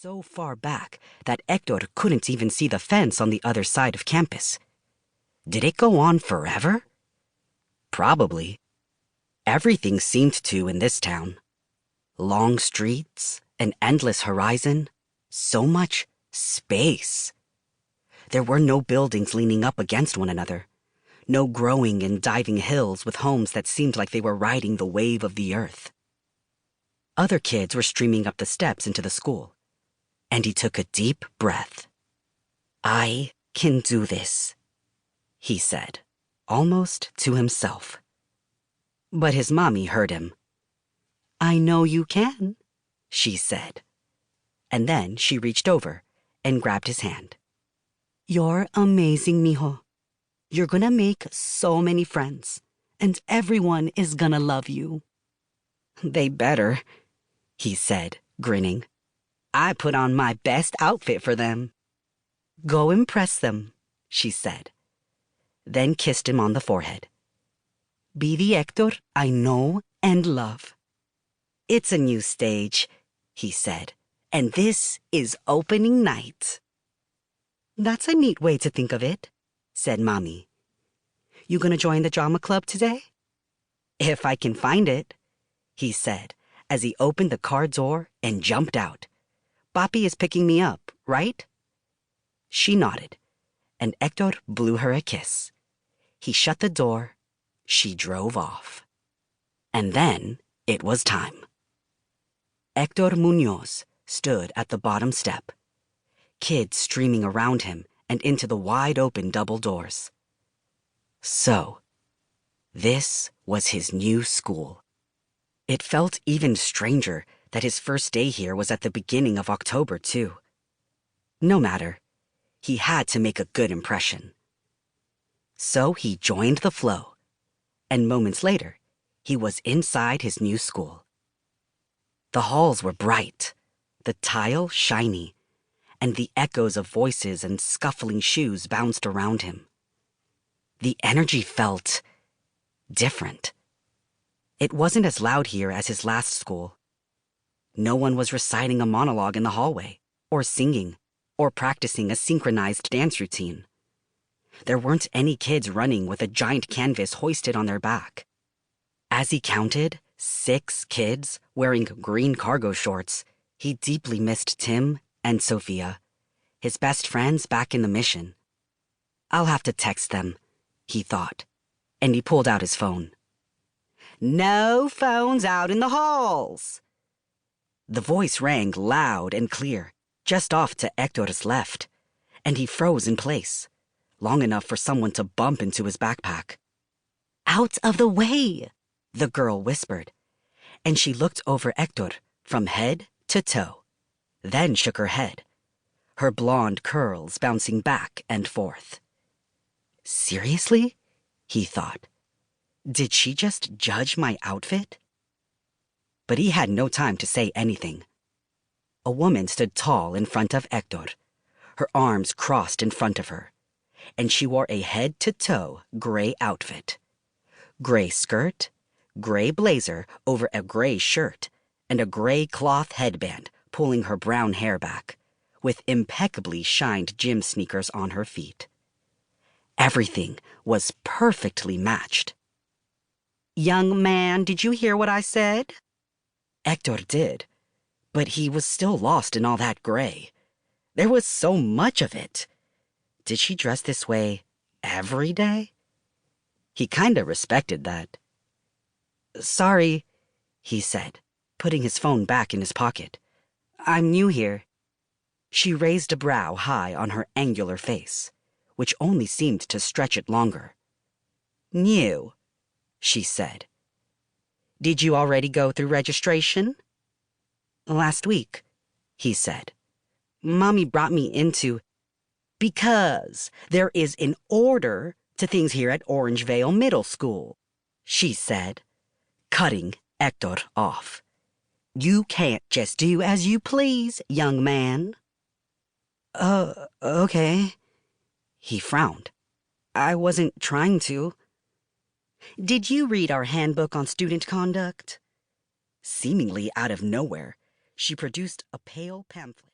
so far back that Héctor couldn't even see the fence on the other side of campus. Did it go on forever? Probably. Everything seemed to in this town. Long streets, an endless horizon, so much space. There were no buildings leaning up against one another, no growing and diving hills with homes that seemed like they were riding the wave of the earth. Other kids were streaming up the steps into the school, and he took a deep breath. "I can do this," he said, almost to himself. But his mommy heard him. "I know you can," she said. And then she reached over and grabbed his hand. "You're amazing, mijo. You're gonna make so many friends, and everyone is gonna love you." "They better," he said, grinning. "I put on my best outfit for them." "Go impress them," she said, then kissed him on the forehead. "Be the Héctor I know and love." "It's a new stage," he said, "and this is opening night." "That's a neat way to think of it," said Mommy. "You gonna join the drama club today?" "If I can find it," he said, as he opened the car door and jumped out. "Papi is picking me up, right?" She nodded, and Héctor blew her a kiss. He shut the door. She drove off. And then it was time. Héctor Muñoz stood at the bottom step, kids streaming around him and into the wide-open double doors. So, this was his new school. It felt even stranger that his first day here was at the beginning of October, too. No matter, he had to make a good impression. So he joined the flow, and moments later, he was inside his new school. The halls were bright, the tile shiny, and the echoes of voices and scuffling shoes bounced around him. The energy felt different. It wasn't as loud here as his last school. No one was reciting a monologue in the hallway, or singing, or practicing a synchronized dance routine. There weren't any kids running with a giant canvas hoisted on their back. As he counted 6 kids wearing green cargo shorts, he deeply missed Tim and Sophia, his best friends back in the mission. "I'll have to text them," he thought, and he pulled out his phone. "No phones out in the halls!" The voice rang loud and clear, just off to Héctor's left, and he froze in place, long enough for someone to bump into his backpack. "Out of the way!" the girl whispered, and she looked over Héctor from head to toe, then shook her head, her blonde curls bouncing back and forth. Seriously? He thought. Did she just judge my outfit? But he had no time to say anything. A woman stood tall in front of Héctor, her arms crossed in front of her, and she wore a head-to-toe gray outfit. Gray skirt, gray blazer over a gray shirt, and a gray cloth headband pulling her brown hair back, with impeccably shined gym sneakers on her feet. Everything was perfectly matched. "Young man, did you hear what I said?" Héctor did, but he was still lost in all that gray. There was so much of it. Did she dress this way every day? He kinda respected that. "Sorry," he said, putting his phone back in his pocket. "I'm new here." She raised a brow high on her angular face, which only seemed to stretch it longer. "New," she said. "Did you already go through registration?" "Last week," he said. "Mommy brought me into..." "Because there is an order to things here at Orangevale Middle School," she said, cutting Héctor off. "You can't just do as you please, young man." Okay." He frowned. "I wasn't trying to." "Did you read our handbook on student conduct?" Seemingly out of nowhere, she produced a pale pamphlet.